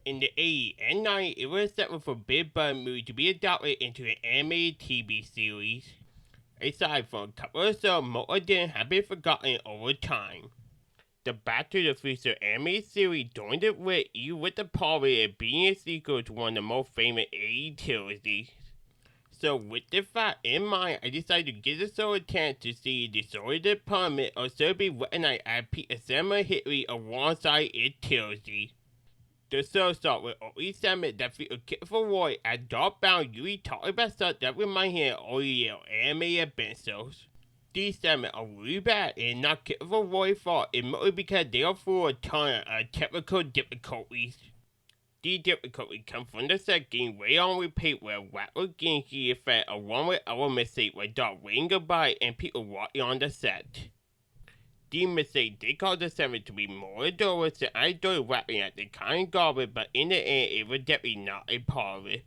In the 80s and 90s, it was settled for Big Bad movie to be adapted into an animated TV series. Aside from a couple of shows, most of them have been forgotten over time. The Back to the Future animated series joined it with you with the power of being a sequel to one of the most famous 80s trilogies. So with the fact in mind, I decided to give the show a chance to see the story department or so be recognized as piece of cinema history alongside its trilogy. The show starts with early segment that features Christopher Lloyd as Dark Bound Yuri talking about stuff that remind him of earlier animated adventures. These segments are really bad and not Christopher Lloyd's fault, it's mostly because they are full of ton of technical difficulties. These difficulties come from the set getting way on repeat where Rattler Genki effect along with other mistakes were done waiting goodbye and people walking on the set. These mistakes did cause the segment to be more adorable, so I enjoyed rapping at the kind of garbage, but in the end it was definitely not a part of it.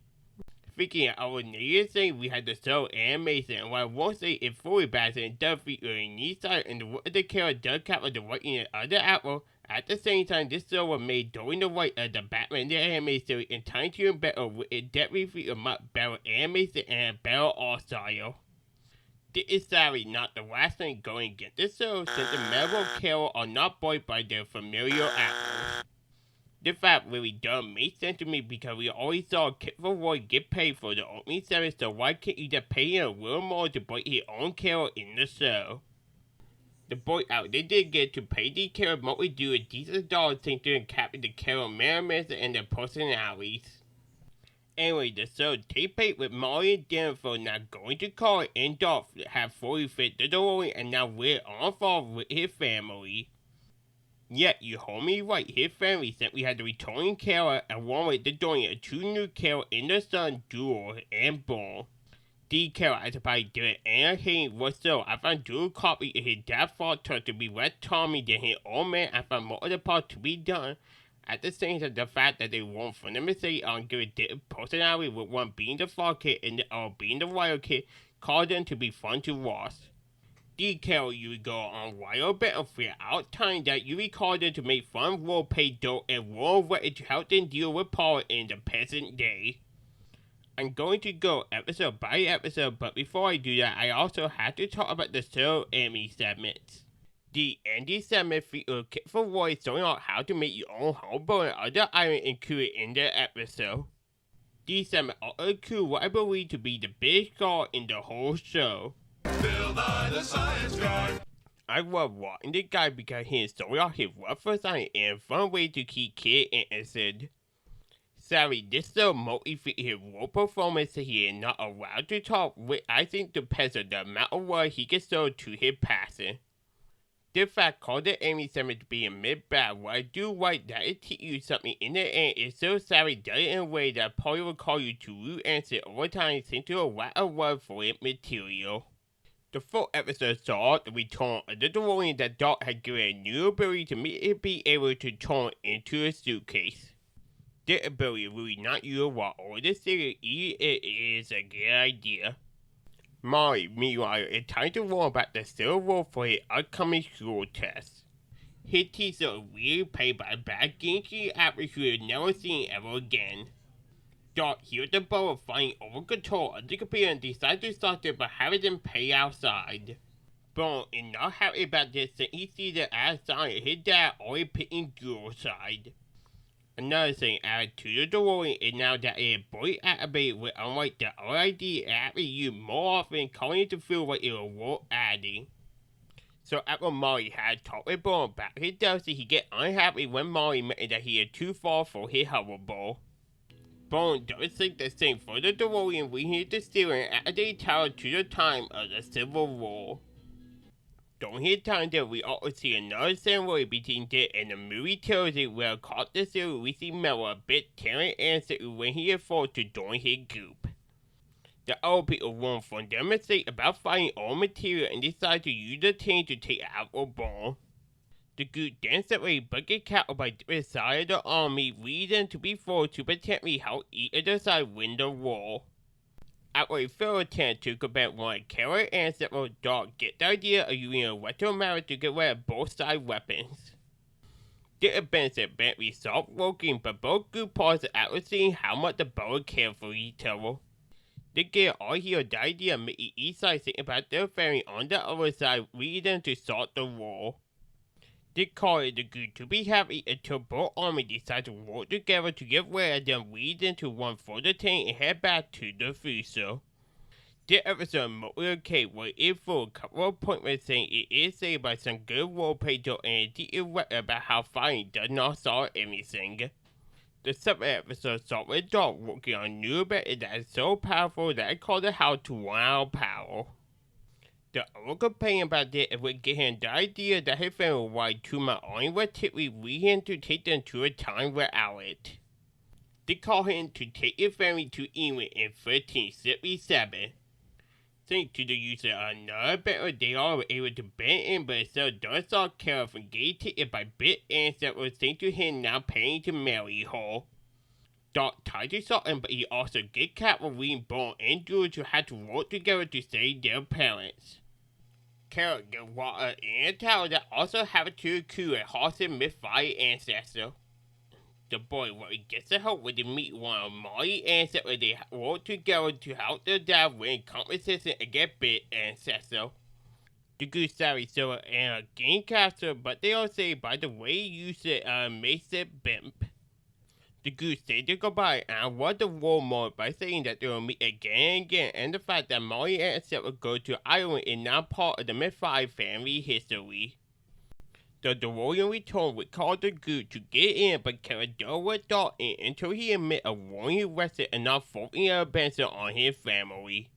Speaking of our native thing, we had the show animation, and while I won't say it's fully bad, it does feature a neat side and the work of the character does capture the writing of other outlaws. At the same time, this show was made during the write of the Batman the Animated Series and trying to better with it definitely features much better animation and a better art style. This is sadly not the last thing going against the show since the memorable characters are not voiced by their familiar actors. This fact really doesn't make sense to me because we always saw Christopher Lloyd get paid for the opening series, so why can't you just pay him a little more to voice his own character in the show? The voice out they did get to pay these characters mostly due a decent dollar thing to capture the character merits and their personalities. Anyway, the show take place with Molly and Jennifer now going to college and Dolph have fully fit the DeLorean and now we're on farm with his family. Yet, you heard me right, his family simply had the returning character along with the joining of two new characters in the sun, Jewel and Bone. These characters by Dylan and Hayden was so I found Jewel copy of his dad's fault turned to be less charming than his old man. I found more of the part to be done. At the same time, the fact that they won't fundamentally give a different personality with one being the fall kid and the other being the wild kid caused them to be fun to watch. These characters you go on wild battlefield out time that you recall them to make fun role-play dope and war ready to help them deal with power in the present day. I'm going to go episode by episode, but before I do that, I also have to talk about the show Emmy segments. The Andy segment featured Christopher Lloyd showing out how to make your own homebrew and other items included in the episode. These segments also include what I believe to be the biggest star in the whole show. Bill Nye the Science Guy. I love watching the guy because he is showing off his love for science and a fun way to keep kids interested. Sadly, this show mostly features his role performance so he is not allowed to talk, which I think depends on the amount of work he can show to his passion. This fact caused the Emmy segment to be a mid-bad, but I do like that it teaches you something in the end. It's so savvy done it in a way that probably will call you to root and sit over time since to a lot of work for its material. The fourth episode saw the return of the DeLorean that Doc had given a new ability to make it be able to turn into a suitcase. This ability is really not used a lot over the series, even if it is a good idea. Molly, meanwhile, is trying to learn about the silver rule for his upcoming school test. His teacher is really paid by a bad Genki actress who is never seen ever again. Doc hears the ball of finding over control of the computer and decides to stop it by having them play outside. Bone is not happy about this since he sees it as a sign of his dad already picking Jewel's side. Another thing added to the DeLorean is now that it is voice activated, with unlike the other ID, it actually used more often, causing it to feel like it was worth adding. So after Molly had talked with Bone about his jealousy, he gets unhappy when Molly mentioned that he is too far for his hoverboard. Bone does think the same for the DeLorean when he is the steering after they travel to the time of the Civil War. During his time there, we also see another similarity between this and the movie trilogy where caught the series we see Miller a bit Terran ancestor when he is forced to join his group. The other people learn from their mistake about finding old material and decide to use the team to take out a Bone. The group then separated but get captured by different sides of the army, leading them to be forced to potentially help each of the sides win the war. After a failed attempt to combat one Kara and several Doc get the idea of using a electromagnet to get rid of both side weapons. The events at Bentley stopped working, but both group paused after seeing how much the boys care for each other. They get all here the idea of making each side think about their family on the other side, leading them to start the war. They call it the good to be happy until both armies decide to work together to get rid of them, leading to one for the tank and head back to the future. This episode mostly okay was it for a couple of points saying it is saved by some good roleplay to and the right about how fighting does not solve anything. The sub-episode starts with Doc working on new ability that is so powerful that I called it how to wow power. The other complaint about this is with getting the idea that his family wanted too much only would typically lead him to take them to a time without it. They call him to take his family to England in 1367. Thanks to the use of another better, they are able to bend in, but still don't stop Carol from getting taken by big ants that was thanks to him now paying to marry her. Doc tried to stop him, but he also get Catherine born and Jules to have to work together to save their parents. Carol gets water in a tower that also happened to accrue a Hawson Myth-Fire ancestor. The boy worry gets the help when they meet one of Molly's ancestors. They work together to help their dad win competition against Big Ancestor. The good Sally Silver and a game caster, but they are saved by the way you said Mason Bimp. The goose said their goodbye and I want the war more by saying that they will meet again and again, and the fact that Molly and Seth will go to Ireland is now part of the Myth-Five family history. The DeLorean return would call the goose to get in, but Carador would not in until he admitted a warning rested and not faulting a Benson on his family.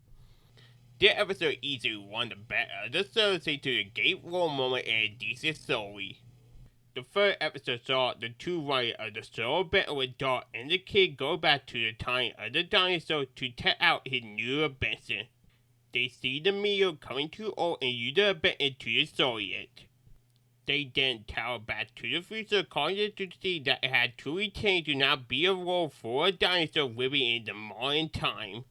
This episode easily won the better of the Thursday to the Gate War moment and a decent story. The third episode saw the two writers of the show battle with Dot and the kid go back to the time of the dinosaur to test out his new invention. They see the meteor coming to Earth and use the invention to destroy it. They then travel back to the future, causing it to see that it had truly changed to now be a world for a dinosaur living in the modern time.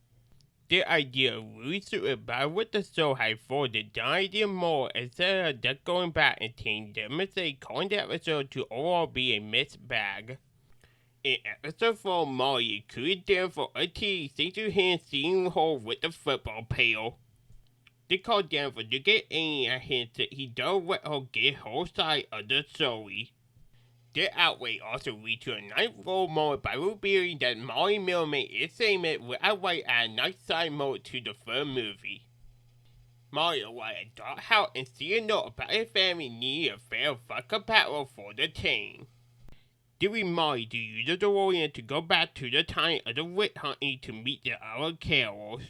The idea really suited by what the show had forwarded the idea more instead of just going back and taking their mistake, calling the episode to overall be a mixed bag. In episode 4, Molly included them for a tease thanks to him seeing her with the football player. They called Denver to get angry at him that he don't let her get her side of the story. Their outrage also lead to a nice role moment by revealing that Molly Millman is saying it without right at a nice side mode to the third movie. Molly arrived at Dark House and see a note about his family needing a fair fuck compatible for the team. They remind Molly to use the DeLorean to go back to the time of the witch hunting to meet the other carolers.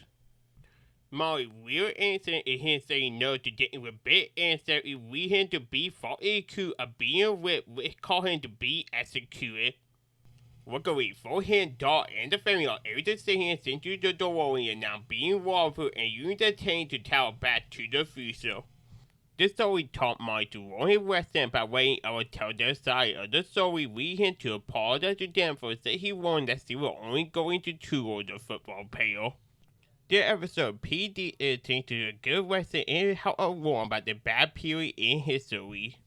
Molly's real answer is him saying no to dating with Big Ancestry lead him to be faulty accused of being whipped, which cause him to be executed. Luckily for him, Dot and the family are able to see him sent to the DeLorean now being waterproof and using the tank to travel back to the future. This story taught Molly to learn his lesson by letting others tell their side of the story, leading him to apologize to Denver that he learned that she was only going to tutor the football player. This episode PD is thanks to a good lesson and help us learn about the bad period in history.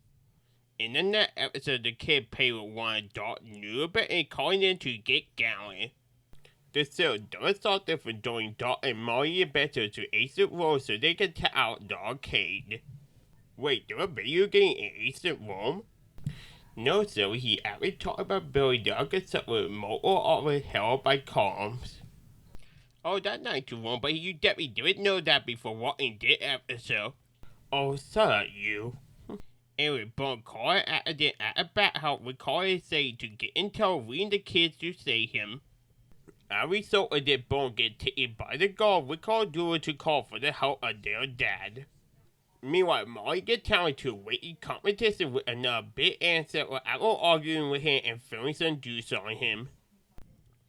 In the next episode, the kid played with one of Dart's new and calling them to get going. The show does start them from joining Dart and Molly Better to Ancient World so they can check out the arcade. Wait, there a video game in Ancient World? No, so he actually talked about building the cassette with mobile art held by columns. Oh, that's not too wrong, but you definitely didn't know that before watching this episode. Oh, sorry, you. Anyway, Bond called accident at a bat house with calling say to get intel reading the kids to save him. As a result of this, Bond get taken by the guard with Call Dula to call for the help of their dad. Meanwhile, Molly gets challenged to a waiting competition with another big ancestor after arguing with him and throwing some juice on him.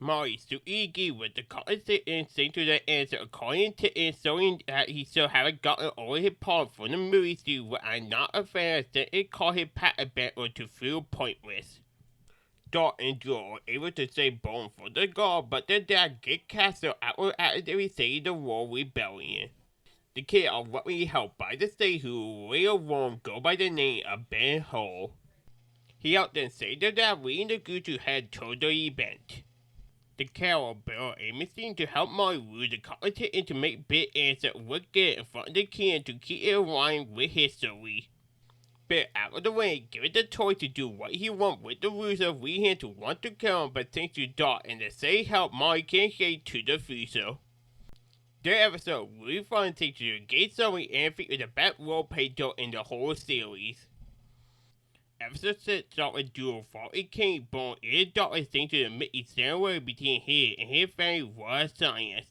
Molly still eager with the competition saying to the answer according to it showing that he still haven't gotten all his parts from the movie studio, but I'm not a fan that it called his patent battle to feel pointless. Dot and Joel are able to save Bone for the guard, but their dad get cast out after accidentally saving the War Rebellion. The kids are luckily helped by the state who later on go by the name of Ben Hull. He helped them say that they are leading the group to head toward the event. The Carol Bill Amy seemed to help Molly rule the competition to make Bit answer look good in front of the kid to keep it aligned with history. Bit out of the way, give it the toy to do what he wants with the loser, we him to want to kill him, but thanks to Dot and the same help Molly can say to the future. Their episode really fun thanks to the gay story and featured the best role play Dot in the whole series. Episode 6 started with duo Faulty King born in the darkness thanks to the Mickey sandwich between him and his family was science.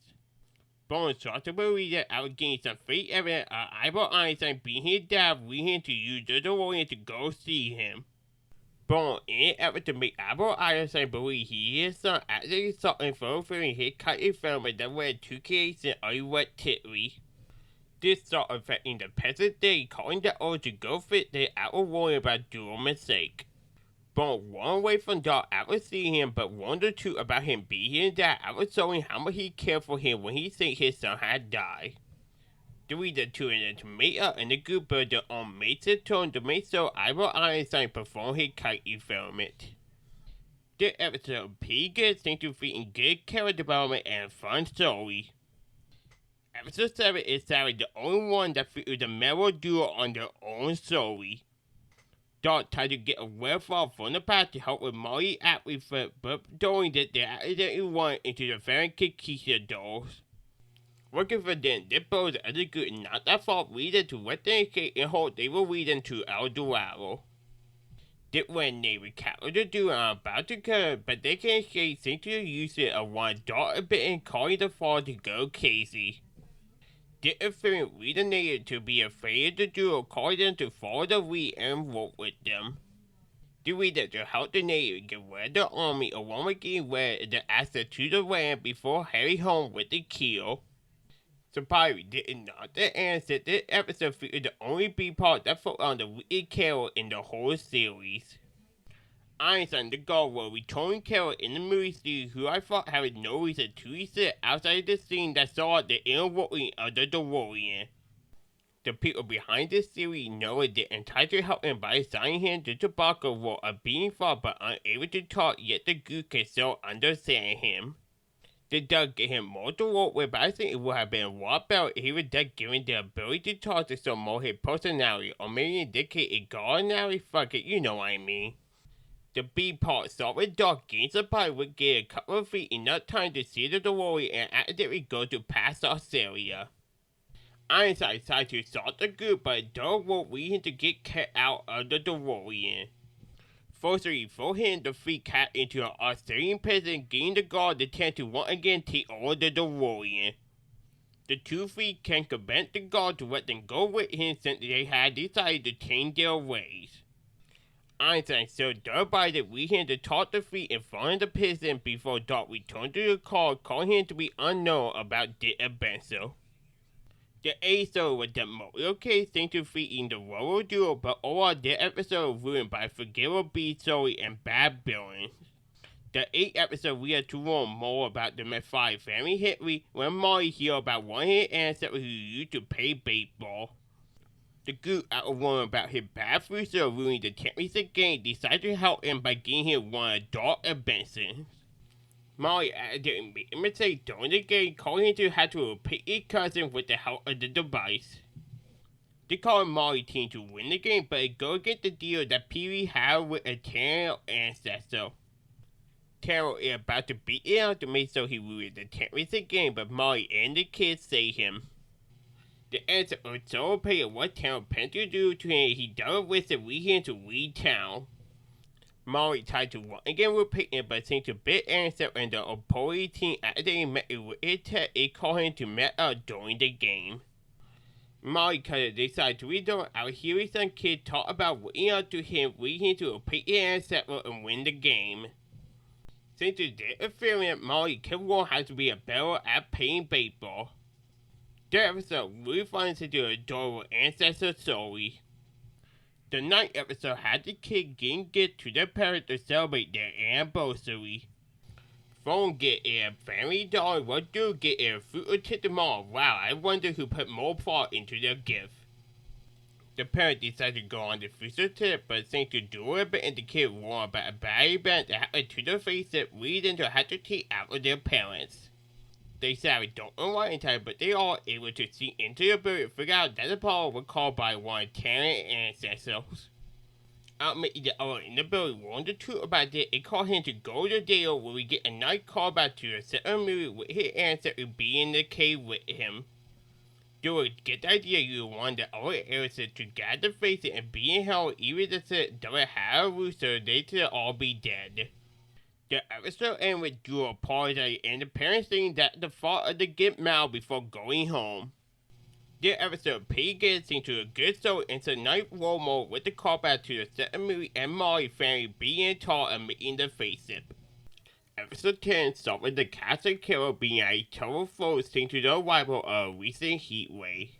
Bone started to believe that I would gain some fake evidence of Albert Einstein being his dad, leading him to use the DeLorean to go see him. Bone in an effort to make Albert Einstein believe he is his son actually something fulfilling his cutting film that led to case and unwetly. This started affecting the present day, calling the others to go fit the Apple warning about doing mistake. Bone ran away from Dot after seeing him, but wondered too about him being his dad after showing how much he cared for him when he said his son had died. The reader tuned in to meet up in the group builder on Mason turn to make so Albert Einstein perform his kite experiment. This episode pretty good thanks to featuring good character development and fun story. Episode 7 is sadly the only one that features the Merrill duo on their own story. Dot tried to get a wherefore from the past to help with Molly athlete fit, but doing this, they accidentally run into the Fairy Keisha dolls. Working for them, they both as a good not that far leading to what they escape and hope they will lead them to El Dorado. This when they recapture the duo are about to kill, but they can escape thanks to the use of one Dot a bit and calling the fall to go crazy. This experience lead the native to be afraid of the duo, calling them to follow the lead and work with them. The reader to help the native get rid of the army along with getting rid of the access to the land before heading home with the kill. Surprisingly, did not the answer this episode featured the only B part that focused on the wicked Carol in the whole series. Einstein the God will return Carol in the movie series who I thought had no reason to exist outside the scene that saw the inner working of the DeLorean. The people behind this series know it and try to help him by assigning him the tobacco role of being thought but unable to talk, yet the group can still understand him. They does get him more to work with, but I think it would have been a lot better if he was just given the ability to talk to some more his personality, or maybe indicate a ordinary fuck it, you know what I mean. The B part start with Doc getting surprised with getting a couple of feet enough time to see the DeLorean and accidentally go to past Australia. Einstein decided to start the group, but it won't lead him to get cut out of the DeLorean. Fortunately for him, the three cat into an Australian prison, getting the guard to tend to once again take over the DeLorean. The two three can convince the guard to let them go with him since they had decided to change their ways. Einstein so thereby that we him to talk the three in front of the prison before Doc returned to the car, calling him to be unknown about the adventure. The episode was the Mario case thanks to featuring the Roro duo, but overall the episode was ruined by forgettable B story and bad billing. The 8th episode we had to learn more about the McFly family history when Molly heard about one of his ancestors who used to play baseball. The group, after learning about his bad future ruining the championship game, decided to help him by giving him one of Dark inventions. Molly accidentally made a mistake during the game, calling him to have to repeat his cousin with the help of the device. They called Molly team to win the game, but it goes against the deal that Pee-wee had with a Terran ancestor. Carol is about to beat it out to make so he ruined the championship game, but Molly and the kids save him. The answer was so paid what Town planned to do to him, he done with the weekend to leave town. Molly tried to once again repeat it, but seemed to beat answer and the opposing team after they met with his tech, it called him to meet up during the game. Molly could have decided to return out hearing some kid talk about waiting up to him, leading him to repeat his answer and win the game. Since the experience, Molly could learn how to be a better at playing baseball. The episode really finds into an adorable ancestor story. The 9th episode had the kid getting gifts to their parents to celebrate their anniversary. Phone get a family dollar, what do get a fruit or tip tomorrow? Wow, I wonder who put more thought into their gift. The parent decides to go on the future trip, but thanks to Dora and the kid warn about a bad event that happened to the face that leading to have to take out of their parents. They sadly don't know why in time, but they are able to see into the bird and figure out that the Apollo was called by one of Terran's ancestors. Admitting the other in the building warned the truth about it and called him to go to Dale where we get a night call back to the second movie with his ancestor being in the cave with him. Dale get the idea you want the other heirs to gather the face and be in hell even if it doesn't have a rooster, they should all be dead. The episode ends with Drew apologizing and the parents saying that the fault of the gift mail before going home. This episode pretty good seems to a good story and tonight role mode with the callback to the second movie and Molly family being tall and meeting the face-up. Episode 10 starts with the castle killer being a total foe seems to the arrival of a recent heat wave.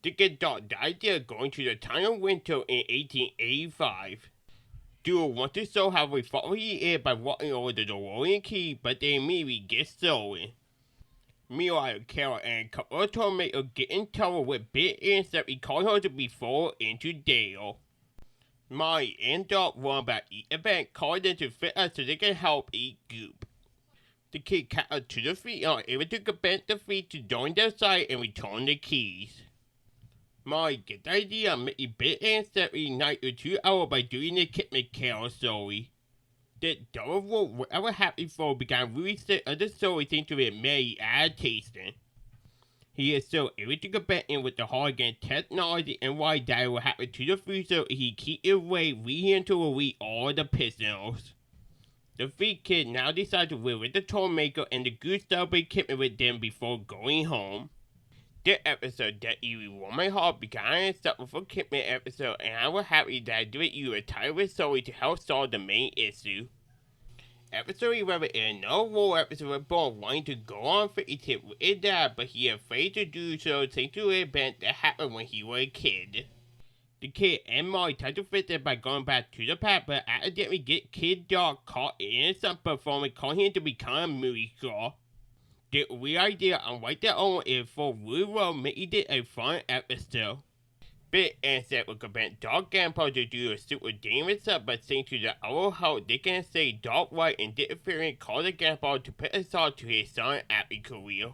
To get dark, the idea of going to the time of winter in 1885. Duel wants to show how thoughtful he is by walking over the DeLorean key, but they immediately get stolen. Meanwhile, Carol and a couple of tornadoes get in trouble with big ants that recall her to be forward into Dale. Molly and Doc run about each event, calling them to fit us so they can help eat goop. The kid catch to the feet and are able to convince the feet to join their side and return the keys. Molly gets the idea of making big ants that reunite in 2 hours by doing the Kit McCarroll story. The double rule whatever happened before began really sick of the story seems to be made tasting. He is still able to compete in with the hard against technology and why that will happen to the future if he keep it away leading to release all the prisoners. The 3 kids now decide to live with the Tornmaker and the Goose celebrate Kipman with them before going home. This episode that you warm my heart began and stuff with a Kipman episode and I was happy that I did you a tireless story to help solve the main issue. Episode 11 is another war episode with Bond wanting to go on fairy tip with his dad, but he is afraid to do so thanks to an event that happened when he was a kid. The kid and Molly try to fix it by going back to the past, but accidentally get Kid Dog caught in a stunt performance causing him to become a movie star. The real idea on what their own is for Rudy Road making it a fun episode. Big and said would prevent Dog Grandpa to do a super dangerous stuff, but thanks to the other help, they can say Dog White and interfering called the Grandpa to put a stop to his son acting career.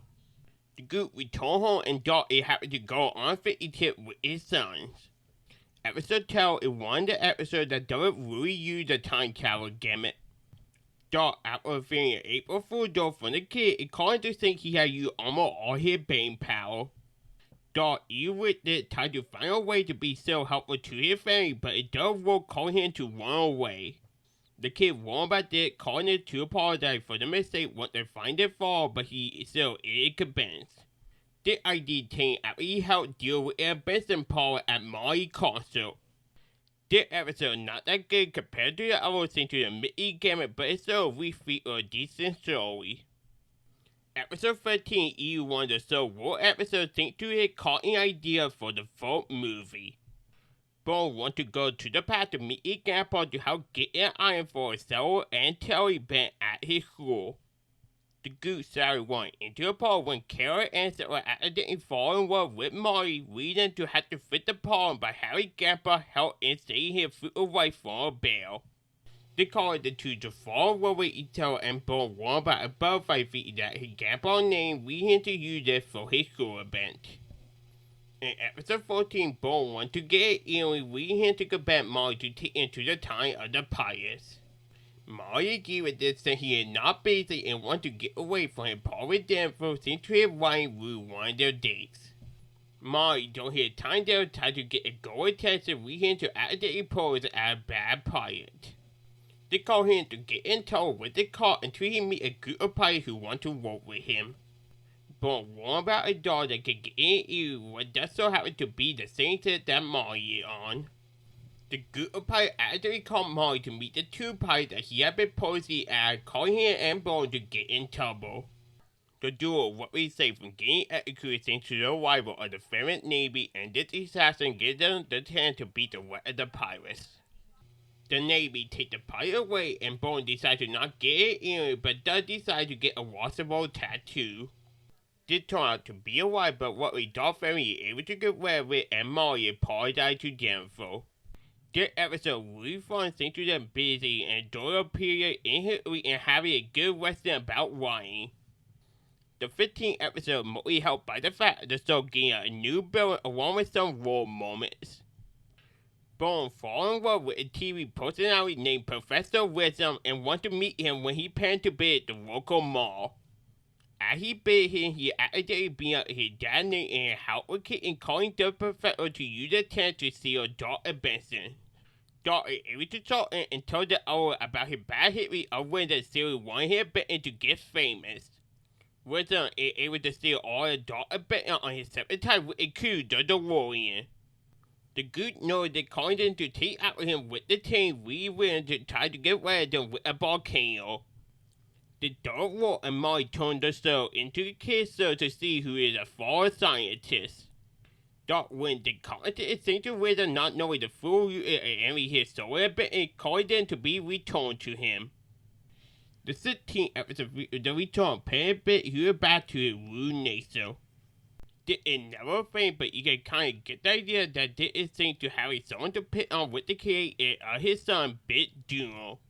The group return home and Dog is happy to go on 50 tip with his sons. Episode 12 is one of the episodes that doesn't really use the time travel gimmick. Dog, after feeling an April Fool joke from the kid, is calling to think he had used almost all his brain power. Dog, even with it, tried to find a way to be still helpful to his family, but it does work calling him to run away. The kid warned about it, calling it to apologize for the mistake once they find it fall, but he still is convinced. This ID team actually helped deal with a Benson Paul at Molly concert. This episode not that good compared to the others into the Mickey gamut, but it's still a refit of a decent story. Episode 13 is one of the so war episodes thanks to his caught an idea for the full movie. Bone wants to go to the past to meet his grandpa to help get an iron for a cellar and tail event at his school. The goose Sally went into a pole when Carol and Sarah accidentally fall in love with Molly, leading to have to fit the pole by having Grandpa help in saving him through a wife from a bear. They call it the two to fall in love with each other and Bone warned about a butterfly feet that his grandpa named leading to use it for his school event. In episode 14, Bone wants to get it and leading him to combat Molly to take him to the time of the pirates. Molly agreed with this saying he is not busy and wants to get away from his Paul with Denver since to his wine ruined one of their dates. Molly don't hear time they'll try to get a gold test and lead him to accidentally pose as a bad pirate. They call him to get in trouble with the car until he meet a group of pirates who want to work with him. But warned about a dog that can get in you what does so happen to be the same set that Molly is on. The group of pirates accidentally called Molly to meet the 2 pirates that he had been posing as, calling him and Bone to get in trouble. The duo what we say from getting executed thanks to the arrival of the French Navy and this assassin gives them the chance to beat the rest of the pirates. The Navy take the pirate away and Bone decides to not get it in but does decide to get a washable tattoo. Did turn out to be a while, but what we thought very able to get away with and Molly apologized to Jennifer. This episode really fun thanks to them busy and during a period in history and having a good lesson about writing. The 15th episode mostly helped by the fact that the show getting a new building along with some role moments. Bourne falls in love with a TV personality named Professor Wisdom and wants to meet him when he plans to visit the local mall. As he bid him, he accidentally beat up his dad name in a house with kid and calling the professor to use the chance to see her daughter Benson. Daughter is able to talk in and tell the other about his bad history of when the series wanted him Benton to get famous. Wisdom is able to steal all the daughter Benton on his separate time with a coup the DeLorean. The good knows that calling them to take after him with the team really willing to try to get rid of them with a volcano. The Dark Lord and Molly turn the show into a kid's show to see who is a false scientist. Dark when the content is seen to Wisdom not knowing the full root of enemy his soul a bit and calling them to be returned to him. The 16th episode of the return pay a bit here back to his rude nature. This is never a thing, but you can kind of get the idea that this is seen to having someone to pit on with the creator of his son, Bit Juno.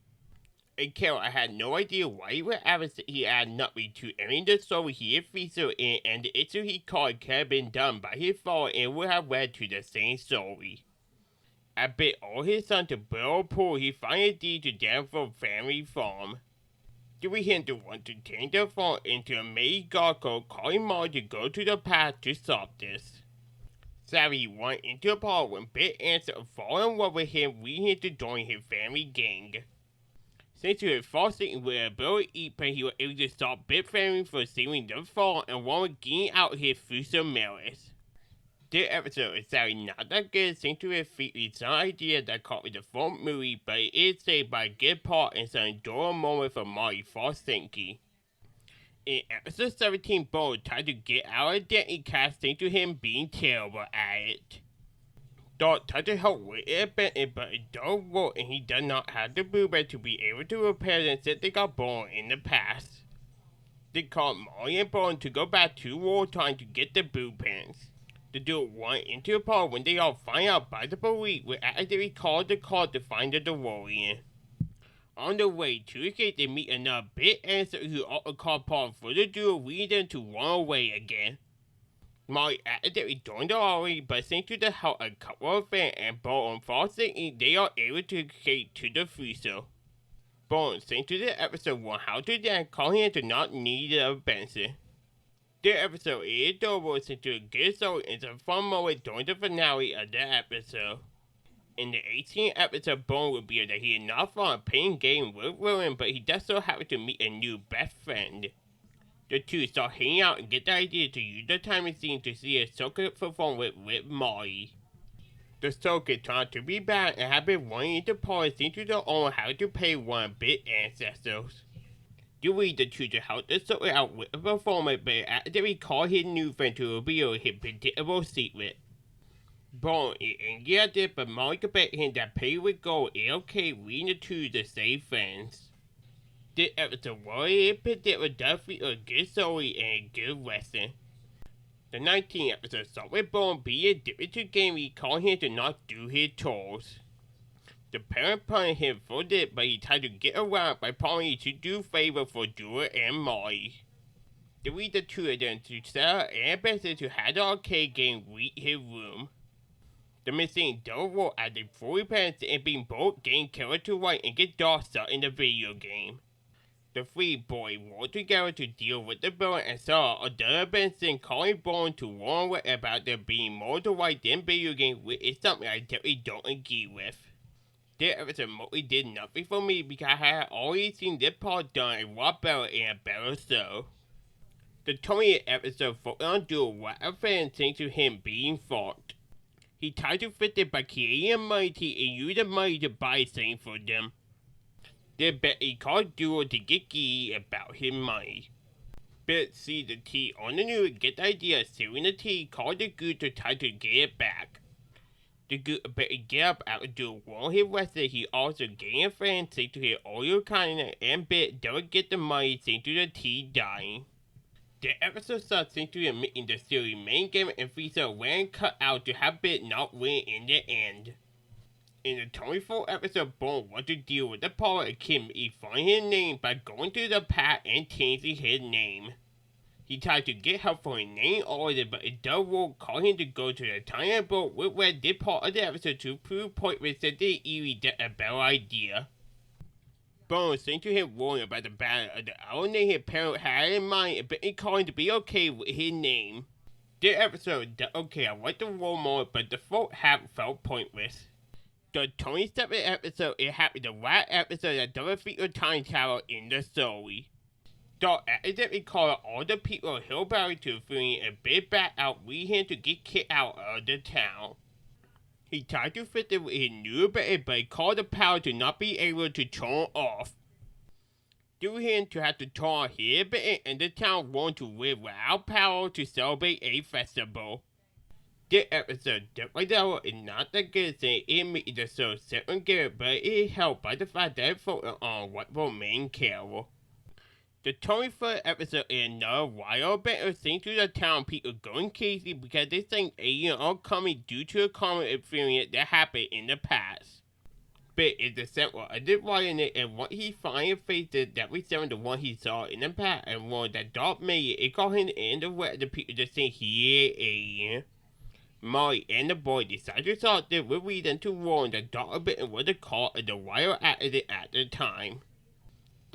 And Carol, I had no idea why he would ever say he had nothing to any of the story he had featured in, and the issue he called could have been done by his father and would have led to the same story. I bet all his son to Bill Pool he finally did to Denver family farm. Do we hint to want to change the farm into a May Garco calling Molly to go to the past to stop this? Savvy went into a park when Bit answered fall in love with him, leading him to join his family gang. Since he was falling with a ability to eat, he was able to stop Bit family from stealing the farm and one getting out his future malice. This episode is sadly not that good since to have featured some idea that caught with the full movie, but it is saved by a good part and some enjoyable moment for Molly false thinking. In episode 17, Bo tried to get our identity cast into him being terrible at it. Dot tried to help with it a bit, but it don't work and he does not have the blueprint to be able to repair them since they got born in the past. They called Molly and Bo to go back to wartime to get the blueprints. The duo went into a park when they all find out by the police were accidentally called the car to find the DeLorean. On the way to the gate, they meet another Bit answer who also called Paul for the duo, leading them to run away again. Molly accidentally joined the lorry, but thanks to the help of a couple of fans and Bone false thinking, they are able to escape to the freezer. Bone, thanks to the episode, won how to then calling him to not need a Benson. This episode is adorable since to a good story and some fun moment during the finale of the episode. In the 18th episode, Bone revealed that he is not fond of playing games with William, but he does so happen to meet a new best friend. The two start hanging out and get the idea to use the time machine to see a circuit perform with Molly. The circuit turned out to be bad and have been running into policy to the owner how to pay one of Bit ancestors. You read the two to help the circuit out with a performance, but accidentally called his new friend to reveal his predictable secret. Bone is angry at this, but Molly can bet him that pay with gold is okay, leading the two to stay friends. This episode really is predictable definitely a good story and a good lesson. The 19th episode starts with Bone being addicted to gaming, calling him to not do his chores. The parent punished him for this, but he tried to get around by promising to do favors for Dura and Molly. They lead the two of them to Sarah and Benson to have the arcade game reach his room. The machine don't work as they fully plans and being both gain character right and get dark stuck in the video game. The three boys work together to deal with the villain and Sarah or Benson calling Bone to warn her about there being more to right than video games, which is something I definitely don't agree with. This episode mostly did nothing for me because I had already seen this part done a lot better in a better show. The 20th episode focused on doing what a fan thinks to him being fucked. He tried to fix it by creating money and use the money to buy things for them. Then Betty called Duo to get giddy about his money. Bit sees the tea on the news and get the idea of stealing the tea, called the good to try to get it back. The good Betty get up after Duo won his wrestling. He also gained a fan thanks to his oil kindness and Bit don't get the money thanks to the tea dying. The episode starts Century admitting the series main game and Frieza wearing cut out to have Bit not win in the end. In the 24th episode, Bone wants to deal with the power of Kim E find his name by going to the past and changing his name. He tried to get help for his name order, but it does won't call him to go to the tiny boat with Red did part of the episode to prove Pointless that they even did a better idea. Bone seemed to him warning about the battle of the owl name his parent had in mind, but he called him to be okay with his name. This episode, okay, I like the role more, but the full half felt pointless. The 27th episode, it happened the last episode that doesn't feature time travel in the story. Dog accidentally called all the people of Hillberry to feeling a bit back out we him to get kicked out of the town. He tried to fix it with his new ability, but he called the power to not be able to turn off. Due him to have to turn on his ability and the town wanted to live without power to celebrate a festival. This episode, definitely though, is not the good thing it made the show second good, but it is helped by the fact that it focused on what will main character. The 23rd episode is another wild bit scene to the town people going crazy because they think aliens are coming due to a common experience that happened in the past. Bit is the central of the wilderness and what he finally faces that resembles the one he saw in the past and one that Dark made it called him in the rest of the people to think he is alien. Molly and the boy decided to start this with reason to warn the Dark Bit was the cause of the wild accident at the time.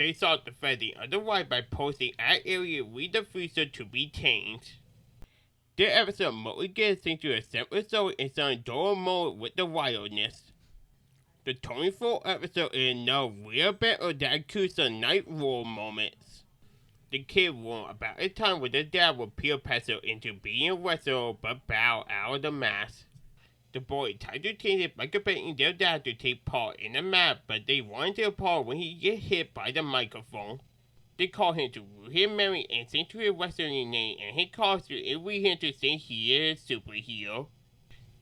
They sought the threatening otherwise by posting at area with the freezer to be changed. This episode mostly gets into a separate story and some dual mode with the wildness. The 24th episode is another real battle that includes some night roll moments. The kid warned about a time when the dad would peel Peso into being a wrestler but bow out of the mask. The boy tried to change it by comparing their dad to take part in the match, but they wanted to apart when he get hit by the microphone. They called him to rule his memory and sing to his wrestling name, and he calls to every him to say he is a superhero.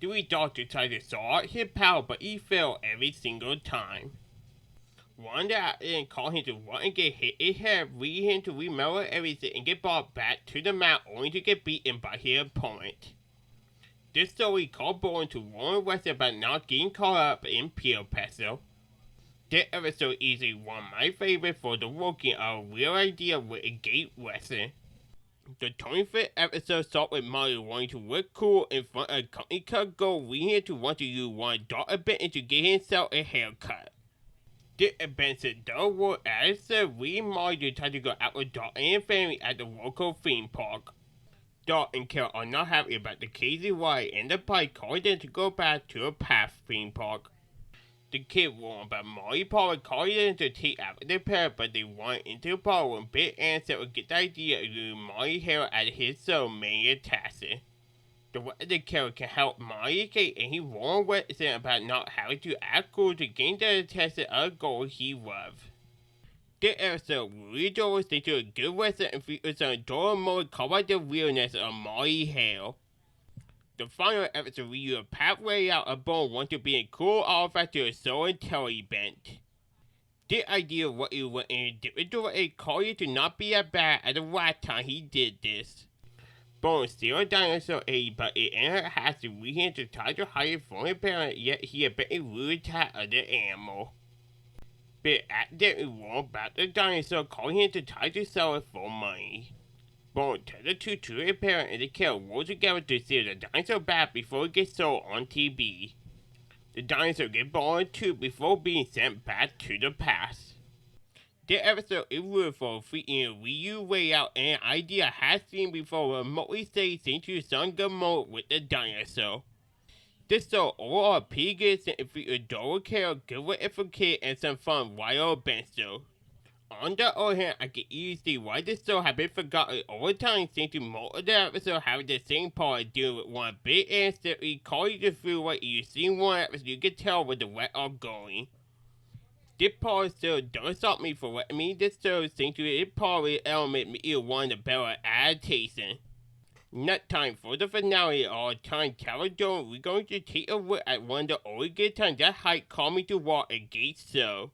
The doctor tried to sort out his power, but he failed every single time. One day, called him to run and get hit in his head, leading him to remember everything and get brought back to the mat only to get beaten by his opponent. This story called Bone to warn Wesley about not getting caught up in Peel Peso. This episode is easily one of my favorites for the working of a real idea with a gate western. The 25th episode starts with Molly wanting to look cool in front of a company cut gold, leading him to want to use one Dr. Benton to get himself a haircut. This event said the world as said leading Molly to try to go out with Dot and family at the local theme park. Dot and Carol are not happy about the crazy ride and the bike calling them to go back to a past theme park. The kid warned about Molly Power calling them to take after their parent, but they went into the park when Bit Answer would get the idea of using Molly hair as his soul mania tasking. The rest of the character can help Molly escape, and he warned Weston about not having to act cool to gain the attention of a goal he loved. This episode really drove us into a good western and features some adorable moments called by the realness of Molly Hale. The final episode we use a pathway out of Bone want to be a cool artifact to a show and tell event. This idea of what he went in a different direction called you to not be as bad as the last time he did this. Bone is still a dinosaur age, but it has to lead him to try to hide it from his parent, yet he eventually loses attack of the animal. Bit accidentally warned about the dinosaur, calling him to try to sell it for money. Bone tells the two to his parent and the killer work together to steal the dinosaur back before it gets sold on TV. The dinosaur gets born too before being sent back to the past. This episode is ruled for featuring a Ryu way out and an idea I had seen before remotely stays into some good mode with the dinosaur. This show overall a pretty good since it features Dora Carol, good with it for kids, and some fun wild banter. On the other hand, I can easily see why this show has been forgotten over time since most of the episodes have the same part dealing with one big and simply calling you to feel like you see one episode you can tell where the rest are going. This part still don't stop me from letting me this show seems to be a part of the element me one of the better adaptations. Not time for the finale or time Carol Jones, we're going to take a look at one of the only good times that Hype called me to walk against so.